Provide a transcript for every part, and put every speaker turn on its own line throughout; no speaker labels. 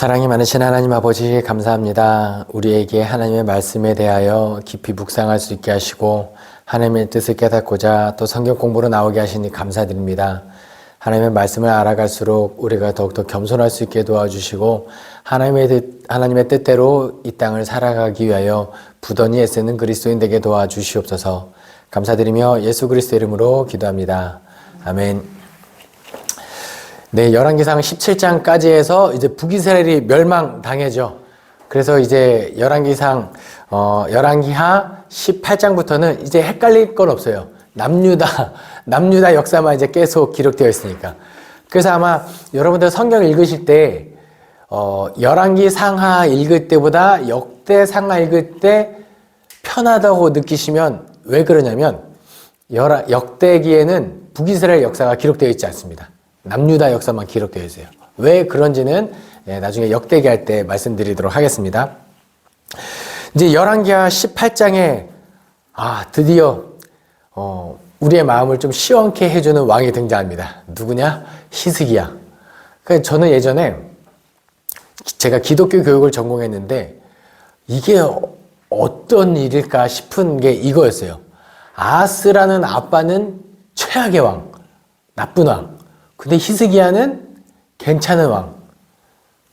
사랑이 많으신 하나님 아버지 감사합니다. 우리에게 하나님의 말씀에 대하여 깊이 묵상할 수 있게 하시고 하나님의 뜻을 깨닫고자 또 성경 공부로 나오게 하시니 감사드립니다. 하나님의 말씀을 알아갈수록 우리가 더욱더 겸손할 수 있게 도와주시고 하나님의 뜻대로 이 땅을 살아가기 위하여 부단히 애쓰는 그리스도인 되게 도와주시옵소서. 감사드리며 예수 그리스도 이름으로 기도합니다. 아멘. 네, 열왕기상 17장까지 해서 이제 북이스라엘이 멸망당해죠. 그래서 이제 열왕기하 18장부터는 이제 헷갈릴 건 없어요. 남유다 역사만 이제 계속 기록되어 있으니까. 그래서 아마 여러분들 성경 읽으실 때, 열왕기 상하 읽을 때보다 역대 상하 읽을 때 편하다고 느끼시면 왜 그러냐면, 역대기에는 북이스라엘 역사가 기록되어 있지 않습니다. 남유다 역사만 기록되어 있어요. 왜 그런지는 나중에 역대기 할 때 말씀드리도록 하겠습니다. 이제 열왕기하 18장에 드디어 우리의 마음을 좀 시원케 해주는 왕이 등장합니다. 누구냐? 히스기야. 저는 예전에 제가 기독교 교육을 전공했는데 이게 어떤 일일까 싶은 게 이거였어요. 아하스라는 아빠는 최악의 왕, 나쁜 왕. 근데 히스기야는 괜찮은 왕.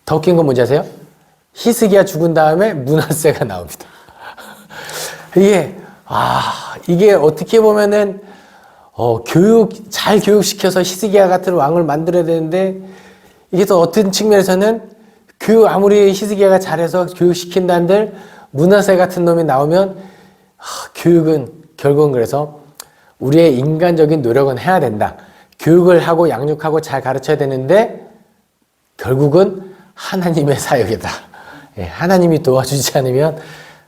더 웃긴 건 뭔지 아세요? 히스기야 죽은 다음에 므낫세가 나옵니다. 이게 어떻게 보면은 잘 교육시켜서 히스기야 같은 왕을 만들어야 되는데, 이게 또 어떤 측면에서는 아무리 히스기야가 잘해서 교육시킨다 한들 므낫세 같은 놈이 나오면 교육은 결국은 그래서 우리의 인간적인 노력은 해야 된다. 교육을 하고 양육하고 잘 가르쳐야 되는데 결국은 하나님의 사역이다. 하나님이 도와주지 않으면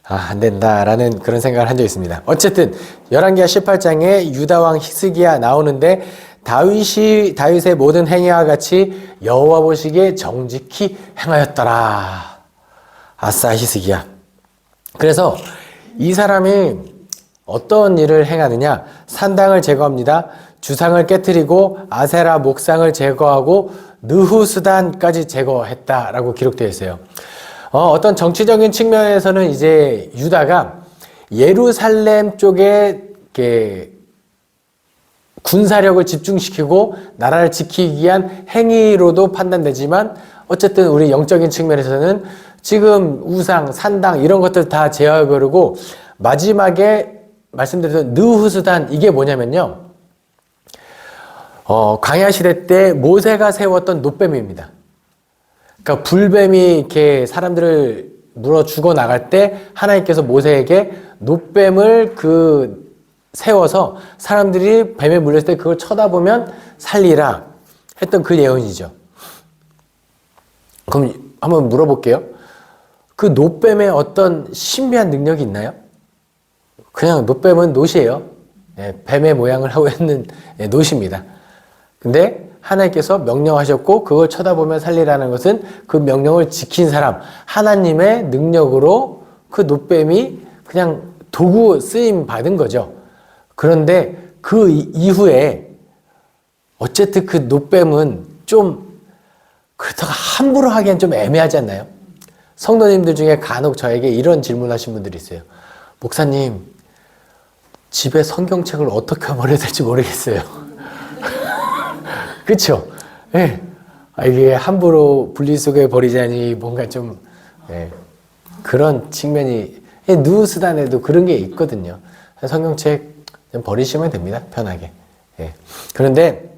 안 된다라는 그런 생각을 한 적이 있습니다. 어쨌든 열왕기하 18장에 유다왕 히스기야 나오는데 다윗의 모든 행위와 같이 여호와 보시기에 정직히 행하였더라. 아싸 히스기야. 그래서 이 사람이 어떤 일을 행하느냐? 산당을 제거합니다. 주상을 깨뜨리고 아세라 목상을 제거하고 느후스단까지 제거했다라고 기록되어 있어요. 어떤 정치적인 측면에서는 이제 유다가 예루살렘 쪽에 군사력을 집중시키고 나라를 지키기 위한 행위로도 판단되지만, 어쨌든 우리 영적인 측면에서는 지금 우상, 산당 이런 것들 다 제어해버리고 마지막에 말씀드렸던 느후스단, 이게 뭐냐면요, 광야 시대 때 모세가 세웠던 놋뱀입니다. 그러니까 불뱀이 이렇게 사람들을 물어 죽어 나갈 때 하나님께서 모세에게 놋뱀을 세워서 사람들이 뱀에 물렸을 때 그걸 쳐다보면 살리라 했던 그 예언이죠. 그럼 한번 물어볼게요. 그 놋뱀에 어떤 신비한 능력이 있나요? 그냥 놋뱀은 놋이에요. 뱀의 모양을 하고 있는 놋입니다. 근데 하나님께서 명령하셨고 그걸 쳐다보면 살리라는 것은 그 명령을 지킨 사람, 하나님의 능력으로 그 놋뱀이 그냥 도구 쓰임 받은 거죠. 그런데 그 이후에 어쨌든 그 놋뱀은 좀 그렇다고 함부로 하기엔 좀 애매하지 않나요? 성도님들 중에 간혹 저에게 이런 질문하신 분들이 있어요. 목사님, 집에 성경책을 어떻게 버려야 될지 모르겠어요. 그쵸? 예. 이게 함부로 분리수거에 버리자니 뭔가 좀, 그런 측면이, 느후스단에도 그런 게 있거든요. 성경책 좀 버리시면 됩니다. 편하게. 그런데,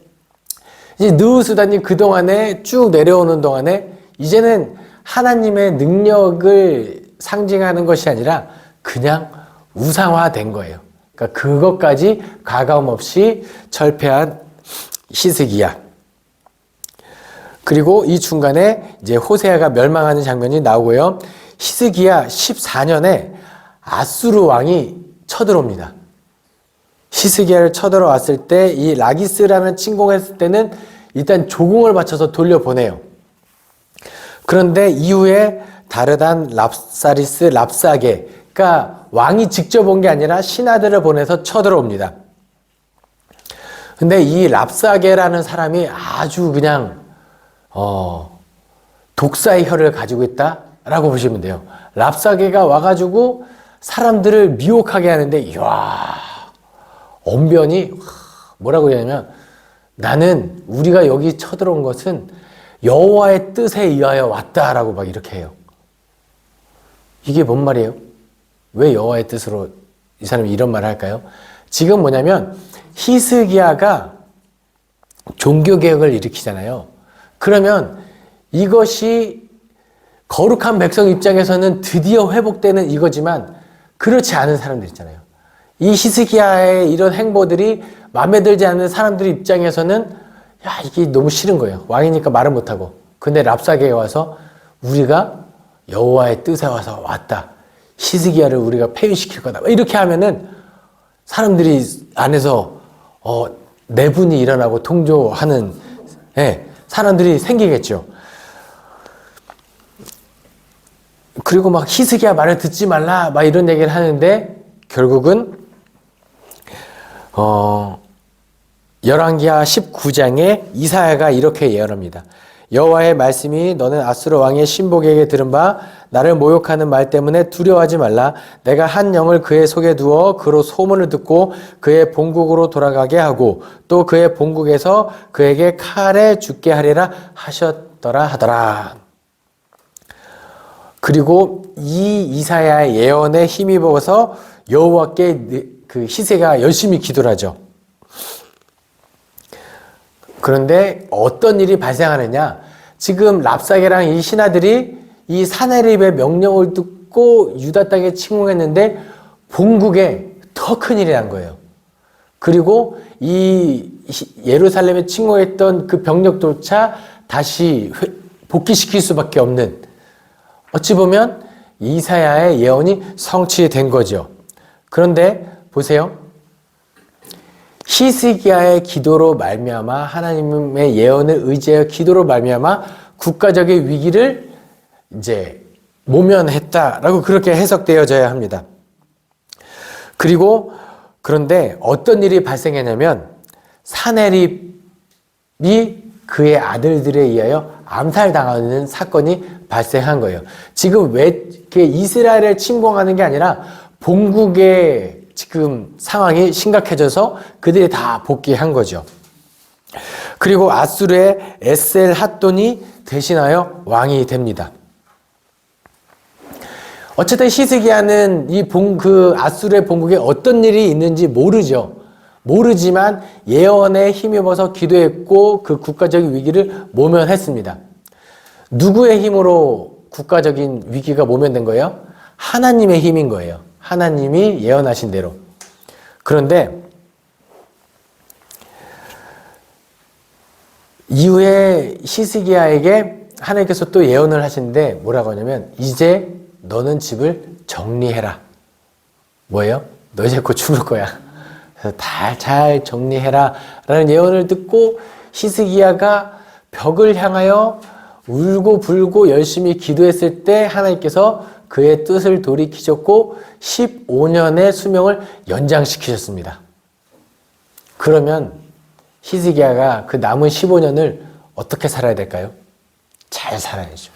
이제 느후스단이 그동안에 쭉 내려오는 동안에, 이제는 하나님의 능력을 상징하는 것이 아니라 그냥 우상화된 거예요. 그러니까 그것까지 가감 없이 철폐한 히스기야. 그리고 이 중간에 이제 호세아가 멸망하는 장면이 나오고요. 히스기야 14년에 아수르 왕이 쳐들어옵니다. 히스기야를 쳐들어왔을 때 이 라기스라는 침공했을 때는 일단 조공을 바쳐서 돌려보내요. 그런데 이후에 다르단, 랍사게, 그러니까 왕이 직접 온 게 아니라 신하들을 보내서 쳐들어옵니다. 근데 이 랍사게라는 사람이 아주 그냥 독사의 혀를 가지고 있다라고 보시면 돼요. 랍사게가 와가지고 사람들을 미혹하게 하는데, 이야, 언변이 뭐라고 하냐면, 나는 우리가 여기 쳐들어온 것은 여호와의 뜻에 의하여 왔다라고 막 이렇게 해요. 이게 뭔 말이에요? 왜 여호와의 뜻으로 이 사람이 이런 말을 할까요? 지금 뭐냐면 히스기야가 종교개혁을 일으키잖아요. 그러면 이것이 거룩한 백성 입장에서는 드디어 회복되는 이거지만 그렇지 않은 사람들 있잖아요. 이 히스기야의 이런 행보들이 마음에 들지 않는 사람들 입장에서는 야, 이게 너무 싫은 거예요. 왕이니까 말을 못하고. 근데 랍사게가 와서 우리가 여호와의 뜻에 와서 왔다. 히스기야를 우리가 폐위시킬 거다. 이렇게 하면은 사람들이 안에서 내분이 일어나고 동조하는 사람들이 생기겠죠. 그리고 막 히스기야 말을 듣지 말라 막 이런 얘기를 하는데 결국은 열왕기하 19장에 이사야가 이렇게 예언합니다. 여호와의 말씀이 너는 아수르 왕의 신복에게 들은 바 나를 모욕하는 말 때문에 두려워하지 말라. 내가 한 영을 그의 속에 두어 그로 소문을 듣고 그의 본국으로 돌아가게 하고 또 그의 본국에서 그에게 칼에 죽게 하리라 하셨더라 하더라. 그리고 이 이사야의 예언에 힘입어서 여호와께 그 히스기야가 열심히 기도를 하죠. 그런데 어떤 일이 발생하느냐? 지금 랍사게랑 이 신하들이 이 사네립의 명령을 듣고 유다 땅에 침공했는데 본국에 더 큰 일이 난 거예요. 그리고 이 예루살렘에 침공했던 그 병력조차 다시 복귀시킬 수밖에 없는, 어찌 보면 이사야의 예언이 성취된 거죠. 그런데 보세요. 히스기야의 기도로 말미암아 하나님의 예언을 의지하여 기도로 말미암아 국가적인 위기를 이제 모면했다라고 그렇게 해석되어져야 합니다. 그리고 그런데 어떤 일이 발생했냐면 사네립이 그의 아들들에 의하여 암살당하는 사건이 발생한 거예요. 지금 왜 이스라엘을 침공하는 게 아니라 본국의 지금 상황이 심각해져서 그들이 다 복귀한 거죠. 그리고 아수르의 에셀 핫돈이 대신하여 왕이 됩니다. 어쨌든 히스기야는 그 아수르의 본국에 어떤 일이 있는지 모르죠. 모르지만 예언에 힘입어서 기도했고 그 국가적인 위기를 모면했습니다. 누구의 힘으로 국가적인 위기가 모면된 거예요? 하나님의 힘인 거예요. 하나님이 예언하신 대로. 그런데 이후에 히스기야에게 하나님께서 또 예언을 하시는데 뭐라고 하냐면 이제 너는 집을 정리해라. 뭐예요? 너 이제 곧 죽을 거야. 그래서 잘 정리해라 라는 예언을 듣고 히스기야가 벽을 향하여 울고 불고 열심히 기도했을 때 하나님께서 그의 뜻을 돌이키셨고 15년의 수명을 연장시키셨습니다. 그러면 히스기야가 그 남은 15년을 어떻게 살아야 될까요? 잘 살아야죠.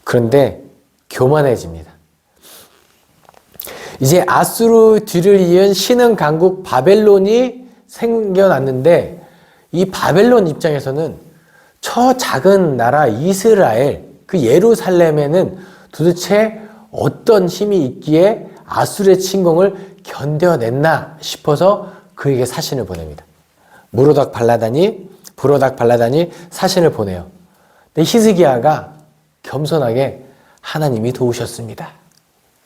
그런데 교만해집니다. 이제 아수르 뒤를 이은 신흥 강국 바벨론이 생겨났는데 이 바벨론 입장에서는 저 작은 나라 이스라엘, 그 예루살렘에는 도대체 어떤 힘이 있기에 아수르의 침공을 견뎌냈나 싶어서 그에게 사신을 보냅니다. 브로닥 발라단이 사신을 보내요. 근데 히스기야가 겸손하게 하나님이 도우셨습니다.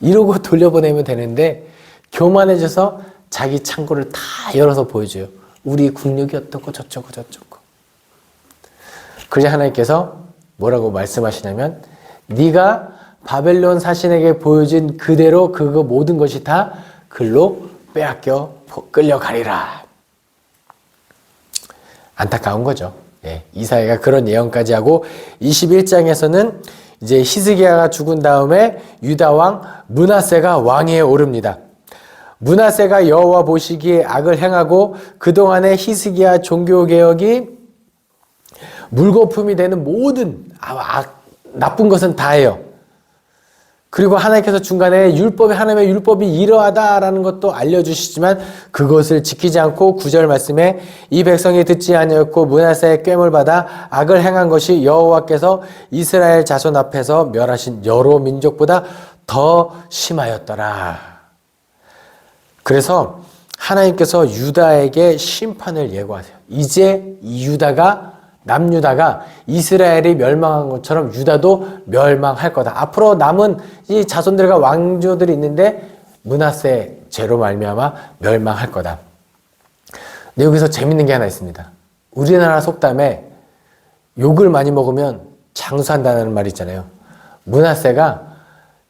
이러고 돌려보내면 되는데 교만해져서 자기 창고를 다 열어서 보여줘요. 우리 국력이 어떻고 저쩌고. 그러자 하나님께서 뭐라고 말씀하시냐면 네가 바벨론 사신에게 보여진 그대로 그거 모든 것이 다 글로 빼앗겨 끌려가리라. 안타까운 거죠. 이사야가 그런 예언까지 하고 21장에서는 이제 히스기야가 죽은 다음에 유다 왕 므낫세가 왕위에 오릅니다. 므낫세가 여호와 보시기에 악을 행하고 그동안의 히스기야 종교개혁이 물거품이 되는 모든 나쁜 것은 다예요. 그리고 하나님께서 중간에 하나님의 율법이 이러하다라는 것도 알려주시지만 그것을 지키지 않고 9절 말씀에 이 백성이 듣지 아니하였고 므낫세의 꾀물 받아 악을 행한 것이 여호와께서 이스라엘 자손 앞에서 멸하신 여러 민족보다 더 심하였더라. 그래서 하나님께서 유다에게 심판을 예고하세요. 이제 남유다가 이스라엘이 멸망한 것처럼 유다도 멸망할 거다. 앞으로 남은 이 자손들과 왕조들이 있는데 므낫세 죄로 말미암아 멸망할 거다. 근데 여기서 재밌는 게 하나 있습니다. 우리나라 속담에 욕을 많이 먹으면 장수한다는 말이 있잖아요. 므낫세가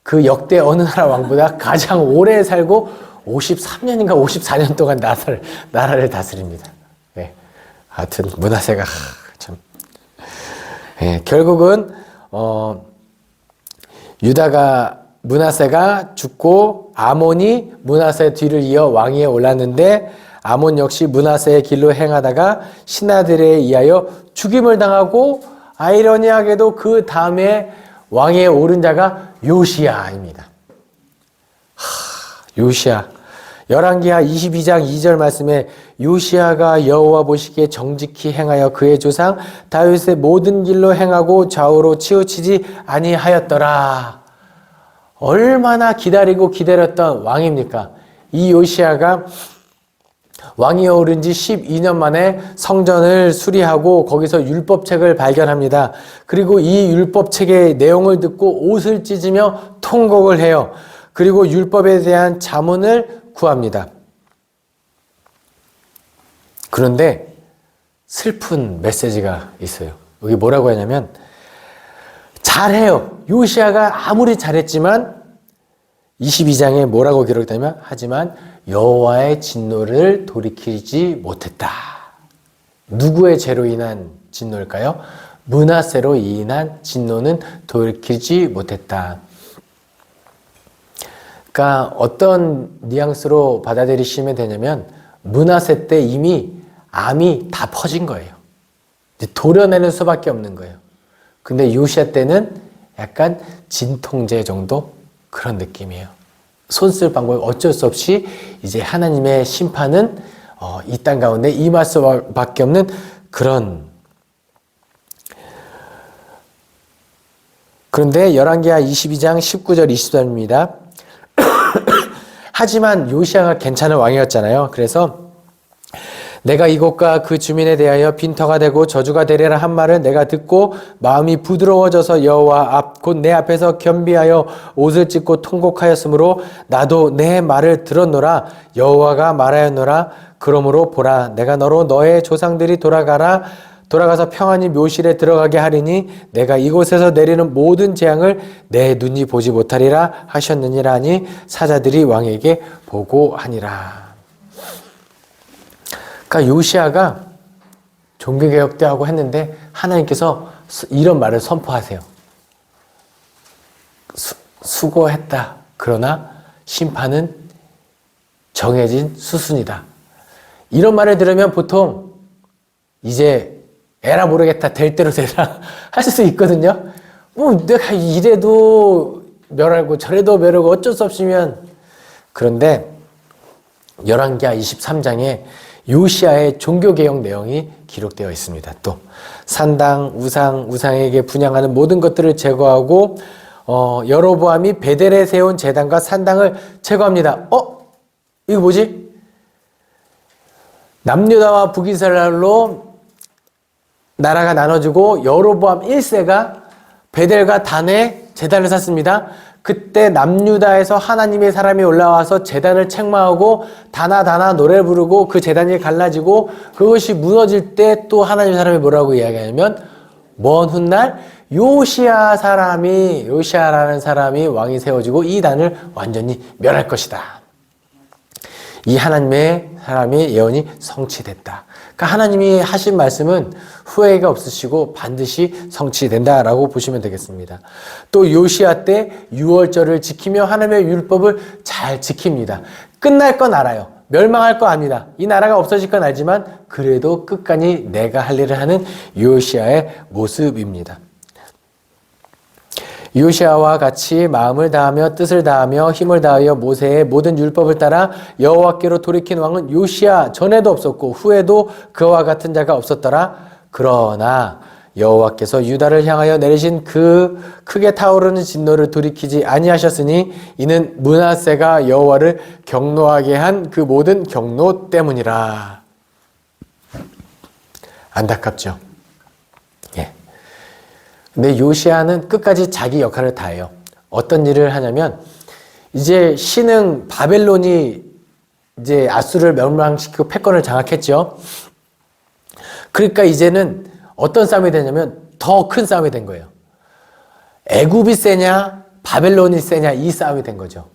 그 역대 어느 나라 왕보다 가장 오래 살고 53년인가 54년 동안 나라를 다스립니다. 네. 하여튼 므낫세가 참. 예, 결국은 므낫세가 죽고 아몬이 므낫세 뒤를 이어 왕위에 올랐는데 아몬 역시 므낫세의 길로 행하다가 신하들에 의하여 죽임을 당하고 아이러니하게도 그 다음에 왕위에 오른 자가 요시야입니다. 요시야. 열왕기하 22장 2절 말씀에 요시야가 여호와 보시기에 정직히 행하여 그의 조상 다윗의 모든 길로 행하고 좌우로 치우치지 아니하였더라. 얼마나 기다렸던 왕입니까? 이 요시야가 왕위에 오른 지 12년 만에 성전을 수리하고 거기서 율법책을 발견합니다. 그리고 이 율법책의 내용을 듣고 옷을 찢으며 통곡을 해요. 그리고 율법에 대한 자문을 구합니다. 그런데 슬픈 메시지가 있어요. 여기 뭐라고 하냐면 잘해요. 요시야가 아무리 잘했지만 22장에 뭐라고 기록되냐면 하지만 여호와의 진노를 돌이키지 못했다. 누구의 죄로 인한 진노일까요? 므낫세로 인한 진노는 돌이키지 못했다. 그러니까 어떤 뉘앙스로 받아들이시면 되냐면 므낫세 때 이미 암이 다 퍼진 거예요. 도려내는 수밖에 없는 거예요. 근데 요시야 때는 약간 진통제 정도 그런 느낌이에요. 손 쓸 방법이 어쩔 수 없이 이제 하나님의 심판은 이 땅 가운데 임할 수밖에 없는 그런. 그런데 열왕기하 22장 19절 20절입니다. 하지만 요시야가 괜찮은 왕이었잖아요. 그래서 내가 이곳과 그 주민에 대하여 빈터가 되고 저주가 되리라 한 말을 내가 듣고 마음이 부드러워져서 여호와 앞 곧 내 앞에서 겸비하여 옷을 찢고 통곡하였으므로 나도 내 말을 들었노라. 여호와가 말하였노라. 그러므로 보라 내가 너로 너의 조상들이 돌아가서 평안히 묘실에 들어가게 하리니 내가 이곳에서 내리는 모든 재앙을 내 눈이 보지 못하리라 하셨느니라 하니 사자들이 왕에게 보고하니라. 그러니까 요시야가 종교개혁 때 하고 했는데 하나님께서 이런 말을 선포하세요. 수고했다. 그러나 심판은 정해진 수순이다. 이런 말을 들으면 보통 이제 에라 모르겠다. 될 대로 되라. 할 수 있거든요. 뭐 내가 이래도 멸하고 저래도 멸하고 어쩔 수 없으면. 그런데 열왕기하 23장에 요시야의 종교개혁 내용이 기록되어 있습니다. 또 산당, 우상에게 분향하는 모든 것들을 제거하고 여로보암이 베델에 세운 제단과 산당을 제거합니다. 이거 뭐지? 남유다와 북이스라엘로 나라가 나눠지고 여로보암 1세가 베델과 단에 제단을 샀습니다. 그때 남유다에서 하나님의 사람이 올라와서 제단을 책망하고 다나 노래를 부르고 그 제단이 갈라지고 그것이 무너질 때 또 하나님의 사람이 뭐라고 이야기하냐면 먼 훗날 요시야라는 사람이 왕이 세워지고 이 단을 완전히 멸할 것이다. 이 하나님의 사람의 예언이 성취됐다. 그러니까 하나님이 하신 말씀은 후회가 없으시고 반드시 성취된다라고 보시면 되겠습니다. 또 요시야 때 유월절을 지키며 하나님의 율법을 잘 지킵니다. 끝날 건 알아요. 멸망할 거 압니다. 이 나라가 없어질 건 알지만 그래도 끝까지 내가 할 일을 하는 요시야의 모습입니다. 요시야와 같이 마음을 다하며 뜻을 다하며 힘을 다하여 모세의 모든 율법을 따라 여호와께로 돌이킨 왕은 요시야 전에도 없었고 후에도 그와 같은 자가 없었더라. 그러나 여호와께서 유다를 향하여 내리신 그 크게 타오르는 진노를 돌이키지 아니하셨으니 이는 므낫세가 여호와를 경노하게 한 그 모든 경노 때문이라. 안타깝죠. 예. 근데 요시야는 끝까지 자기 역할을 다해요. 어떤 일을 하냐면 이제 신흥 바벨론이 이제 아수르를 멸망시키고 패권을 장악했죠. 그러니까 이제는 어떤 싸움이 되냐면 더 큰 싸움이 된 거예요. 애굽이 세냐 바벨론이 세냐 이 싸움이 된 거죠.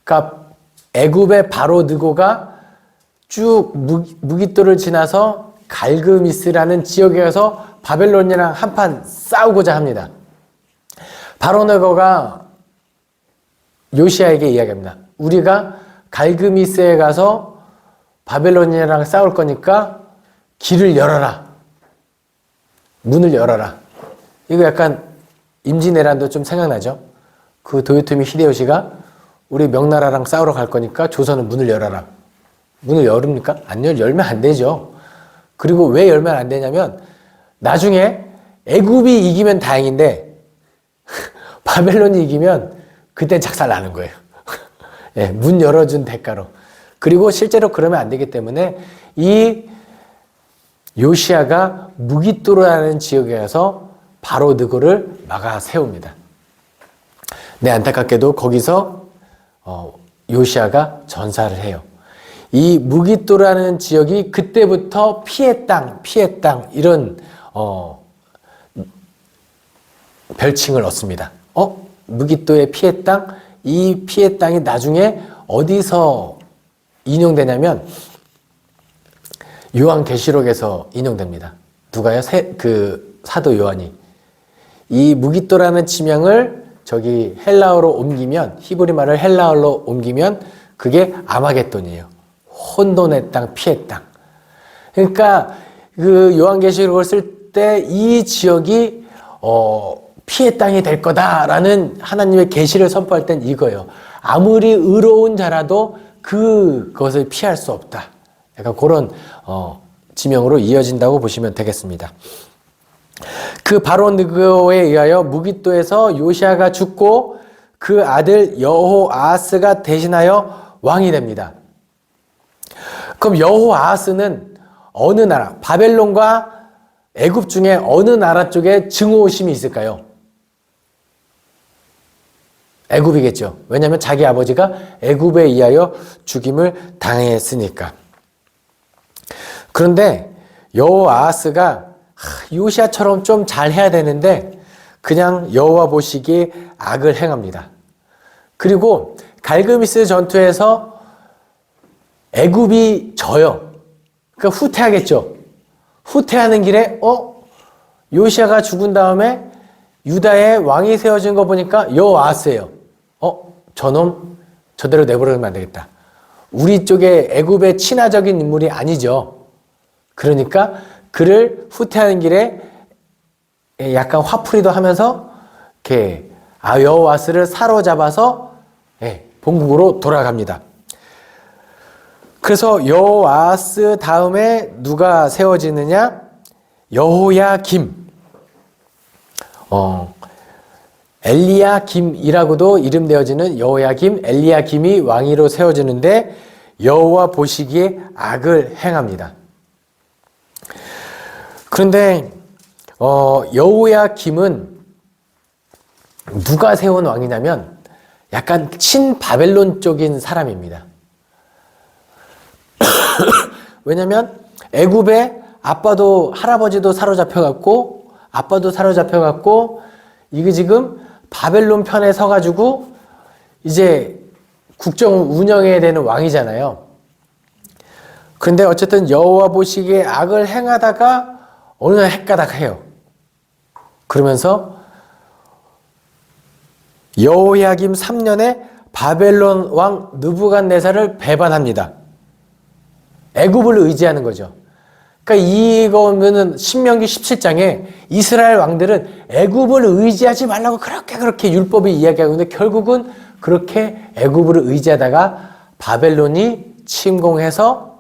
그러니까 애굽의 바로 느고가 쭉 무깃도를 지나서 갈그미스라는 지역에 가서 바벨론이랑 한판 싸우고자 합니다. 바로 느고가 요시야에게 이야기합니다. 우리가 갈그미스에 가서 바벨론이랑 싸울 거니까 길을 열어라. 문을 열어라. 이거 약간 임진왜란도 좀 생각나죠? 그 도요토미 히데요시가 우리 명나라랑 싸우러 갈 거니까 조선은 문을 열어라. 문을 열습니까? 열면 안 되죠. 그리고 왜 열면 안 되냐면 나중에 애굽이 이기면 다행인데 바벨론이 이기면 그때 작살 나는 거예요. 예, 문 열어준 대가로. 그리고 실제로 그러면 안 되기 때문에 이 요시야가 무깃도라는 지역에 가서 바로 느고를 막아 세웁니다. 네, 안타깝게도 거기서 요시야가 전사를 해요. 이 무깃도라는 지역이 그때부터 피의 땅 이런 별칭을 얻습니다. 무깃도의 피의 땅? 이 피의 땅이 나중에 어디서 인용되냐면 요한계시록에서 인용됩니다. 누가요? 사도 요한이. 이 무깃도라는 지명을 저기 헬라어로 옮기면, 히브리 말을 헬라어로 옮기면 그게 아마겟돈이에요. 혼돈의 땅, 피의 땅. 그러니까 그 요한계시록을 쓸 때 이 지역이 피의 땅이 될 거다라는 하나님의 계시를 선포할 땐 이거예요. 아무리 의로운 자라도 그것을 피할 수 없다. 약간 그런 지명으로 이어진다고 보시면 되겠습니다. 그 바로 느고에 의하여 무깃도에서 요시야가 죽고 그 아들 여호아하스가 대신하여 왕이 됩니다. 그럼 여호아하스는 어느 나라, 바벨론과 애굽 중에 어느 나라 쪽에 증오심이 있을까요? 애굽이겠죠. 왜냐하면 자기 아버지가 애굽에 의하여 죽임을 당했으니까. 그런데 여호아하스가 요시야처럼 좀 잘해야 되는데 그냥 여호와 보시기에 악을 행합니다. 그리고 갈그미스 전투에서 애굽이 져요. 그러니까 후퇴하겠죠. 후퇴하는 길에 요시야가 죽은 다음에 유다의 왕이 세워진 거 보니까 여호아하스예요. 저놈 저대로 내버려두면 안 되겠다. 우리 쪽에 애굽의 친화적인 인물이 아니죠. 그러니까 그를 후퇴하는 길에 약간 화풀이도 하면서 이렇게 여호아하스를 사로잡아서 본국으로 돌아갑니다. 그래서 여호아하스 다음에 누가 세워지느냐? 여호야김. 엘리야김이라고도 이름되어지는 여호야김, 엘리야김이 왕위로 세워지는데 여호와 보시기에 악을 행합니다. 그런데 여호야김은 누가 세운 왕이냐면 약간 친바벨론 쪽인 사람입니다. 왜냐면 애굽에 아빠도 할아버지도 사로잡혀갖고 이게 지금 바벨론 편에 서가지고 이제 국정을 운영해야 되는 왕이잖아요. 그런데 어쨌든 여호와 보시기에 악을 행하다가 어느 날 헷가닥 해요. 그러면서 여호야김 3년에 바벨론 왕 느부갓네살을 배반합니다. 애굽을 의지하는 거죠. 그러니까 이거면은 신명기 17장에 이스라엘 왕들은 애굽을 의지하지 말라고 그렇게 율법이 이야기하고 있는데 결국은 그렇게 애굽을 의지하다가 바벨론이 침공해서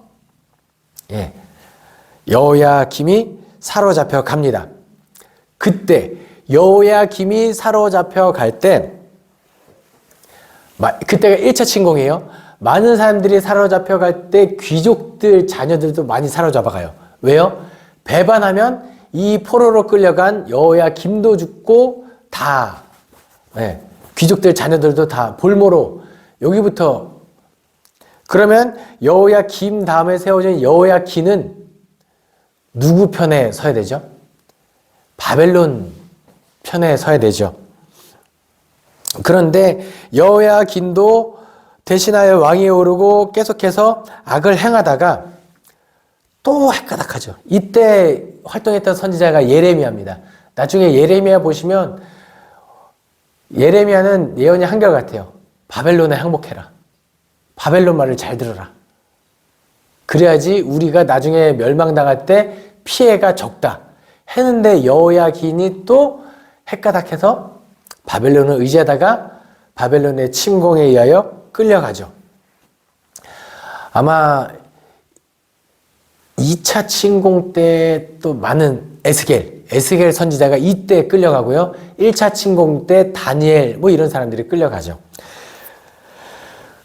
여호야김이 사로잡혀 갑니다. 그때 여호야김이 사로잡혀 갈 때 그때가 1차 침공이에요. 많은 사람들이 사로잡혀 갈 때 귀족들 자녀들도 많이 사로잡아가요. 왜요? 배반하면 이 포로로 끌려간 여호야김도 죽고 다 귀족들 자녀들도 다 볼모로 여기부터 그러면 여호야김 다음에 세워진 여호야긴은 누구 편에 서야 되죠? 바벨론 편에 서야 되죠. 그런데 여호야긴도 대신하여 왕위에 오르고 계속해서 악을 행하다가 또 헷가닥하죠. 이때 활동했던 선지자가 예레미야입니다. 나중에 예레미야 보시면 예레미야는 예언이 한결같아요. 바벨론에 항복해라. 바벨론 말을 잘 들어라. 그래야지 우리가 나중에 멸망당할 때 피해가 적다. 했는데 여호야긴이 또 헷가닥해서 바벨론을 의지하다가 바벨론의 침공에 의하여 끌려가죠. 아마 2차 침공 때 또 많은 에스겔 선지자가 이때 끌려가고요. 1차 침공 때 다니엘 뭐 이런 사람들이 끌려가죠.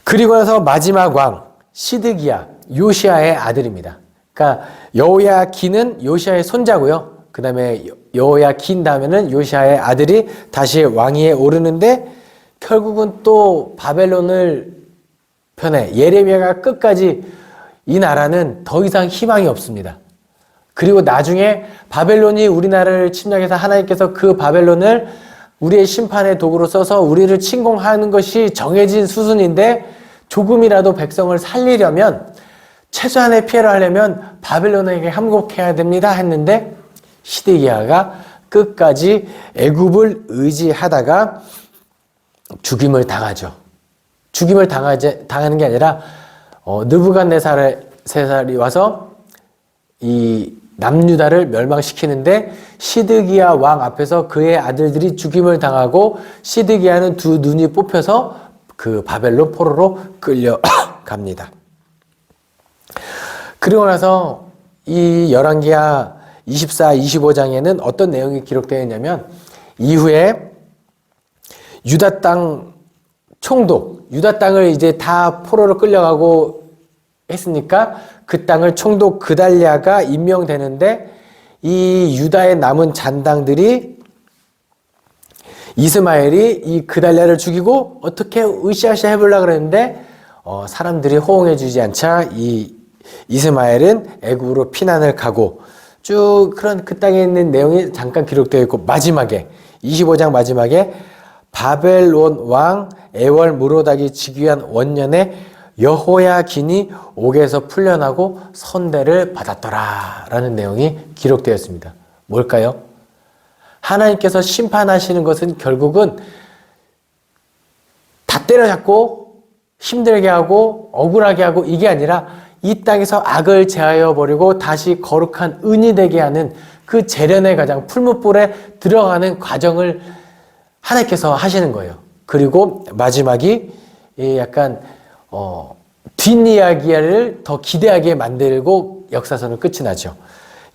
그리고 나서 마지막 왕 시드기야 요시야의 아들입니다. 그러니까 여호야긴은 요시야의 손자고요. 그 다음에 여호야긴 다음에는 요시야의 아들이 다시 왕위에 오르는데 결국은 또 바벨론을 편에 예레미야가 끝까지 이 나라는 더 이상 희망이 없습니다. 그리고 나중에 바벨론이 우리나라를 침략해서 하나님께서 그 바벨론을 우리의 심판의 도구로 써서 우리를 침공하는 것이 정해진 수순인데 조금이라도 백성을 살리려면 최소한의 피해를 하려면 바벨론에게 항복해야 됩니다 했는데 시드기야가 끝까지 애굽을 의지하다가 죽임을 당하죠. 죽임을 당하는 게 아니라 느부갓네살이 와서 이 남유다를 멸망시키는데 시드기야 왕 앞에서 그의 아들들이 죽임을 당하고 시드기야는 두 눈이 뽑혀서 그 바벨론 포로로 끌려갑니다. 그리고 나서 이 열왕기하 24, 25장에는 어떤 내용이 기록되어 있냐면 이후에 유다 땅 총독, 유다 땅을 이제 다 포로로 끌려가고 했으니까 그 땅을 총독 그달랴가 임명되는데 이 유다에 남은 잔당들이 이스마엘이 이 그달랴를 죽이고 어떻게 으쌰으쌰 해보려고 그랬는데 사람들이 호응해 주지 않자 이 이스마엘은 애굽으로 피난을 가고 쭉 그런 그 땅에 있는 내용이 잠깐 기록되어 있고 마지막에 25장 마지막에 바벨론 왕 에월 무로닥이 즉위한 원년에 여호야긴이 옥에서 풀려나고 선대를 받았더라 라는 내용이 기록되었습니다. 뭘까요? 하나님께서 심판하시는 것은 결국은 다 때려잡고 힘들게 하고 억울하게 하고 이게 아니라 이 땅에서 악을 제하여 버리고 다시 거룩한 은이 되게 하는 그 재련의 과정, 풀무불에 들어가는 과정을 하나님께서 하시는 거예요. 그리고 마지막이 약간 뒷이야기를 더 기대하게 만들고 역사서는 끝이 나죠.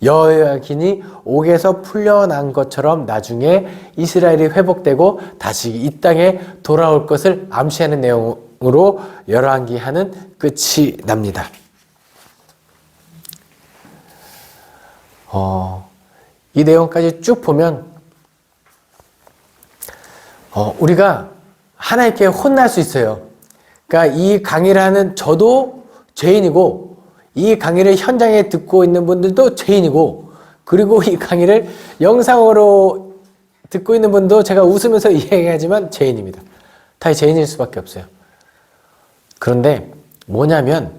여호야긴이 옥에서 풀려난 것처럼 나중에 이스라엘이 회복되고 다시 이 땅에 돌아올 것을 암시하는 내용으로 열왕기하는 끝이 납니다. 이 내용까지 쭉 보면 우리가 하나님께 혼날 수 있어요. 그러니까 이 강의를 하는 저도 죄인이고 이 강의를 현장에 듣고 있는 분들도 죄인이고 그리고 이 강의를 영상으로 듣고 있는 분도 제가 웃으면서 이야기하지만 죄인입니다. 다 죄인일 수밖에 없어요. 그런데 뭐냐면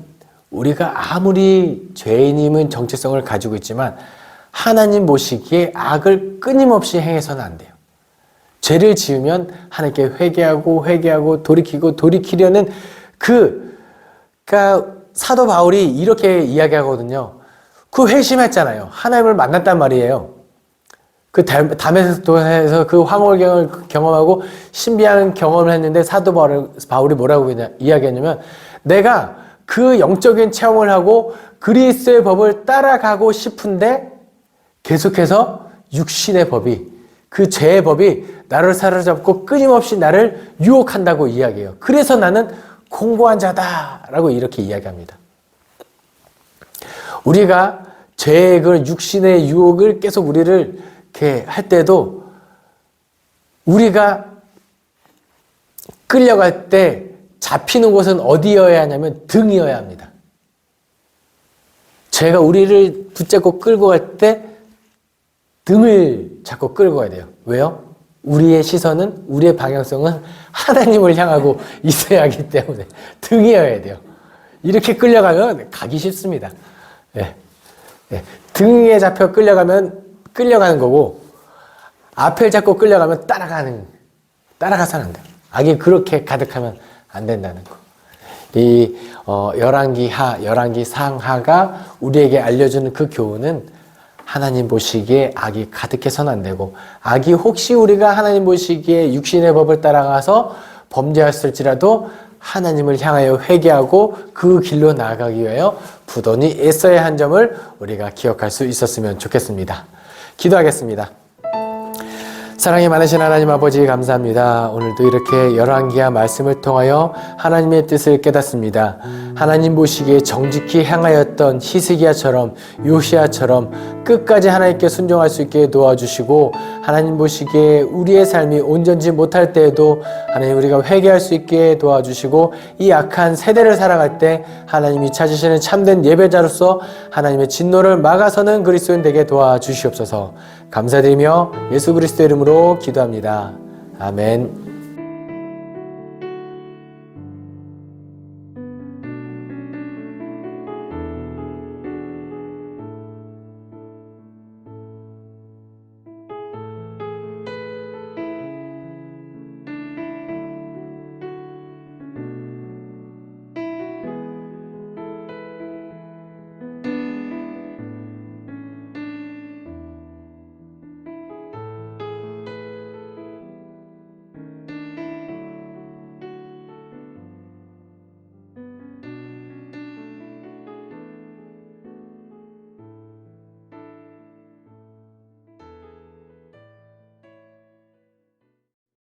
우리가 아무리 죄인임은 정체성을 가지고 있지만 하나님 보시기에 악을 끊임없이 행해서는 안 돼요. 죄를 지으면 하나님께 회개하고 돌이키고 돌이키려는 그러니까 사도 바울이 이렇게 이야기하거든요. 그 회심했잖아요. 하나님을 만났단 말이에요. 그 다메섹도에서 그 황홀경을 경험하고 신비한 경험을 했는데 사도 바울이 뭐라고 이야기했냐면, 내가 그 영적인 체험을 하고 그리스도의 법을 따라가고 싶은데 계속해서 육신의 법이, 그 죄의 법이 나를 사로잡고 끊임없이 나를 유혹한다고 이야기해요. 그래서 나는 공고한 자다라고 이렇게 이야기합니다. 우리가 죄의 그 육신의 유혹을 계속 우리를 이렇게 할 때도 우리가 끌려갈 때 잡히는 곳은 어디여야 하냐면 등이어야 합니다. 죄가 우리를 붙잡고 끌고 갈 때 등을 잡고 끌고 가야 돼요. 왜요? 우리의 시선은, 우리의 방향성은 하나님을 향하고 있어야 하기 때문에 등이어야 돼요. 이렇게 끌려가면 가기 쉽습니다. 예. 예. 등에 잡혀 끌려가는 거고, 앞을 잡고 끌려가면 따라가서는 안 돼요. 악이 그렇게 가득하면 안 된다는 거. 이 열왕기 하, 열왕기 상하가 우리에게 알려주는 그 교훈은, 하나님 보시기에 악이 가득해서는 안 되고, 악이 혹시 우리가 하나님 보시기에 육신의 법을 따라가서 범죄했을지라도 하나님을 향하여 회개하고 그 길로 나아가기 위하여 부단히 애써야 한 점을 우리가 기억할 수 있었으면 좋겠습니다. 기도하겠습니다. 사랑이 많으신 하나님 아버지, 감사합니다. 오늘도 이렇게 열왕기하 말씀을 통하여 하나님의 뜻을 깨닫습니다. 하나님 보시기에 정직히 행하였던 히스기야처럼, 요시야처럼 끝까지 하나님께 순종할 수 있게 도와주시고, 하나님 보시기에 우리의 삶이 온전치 못할 때에도 하나님 우리가 회개할 수 있게 도와주시고, 이 악한 세대를 살아갈 때 하나님이 찾으시는 참된 예배자로서 하나님의 진노를 막아서는 그리스도인 되게 도와주시옵소서. 감사드리며 예수 그리스도 이름으로 기도합니다. 아멘.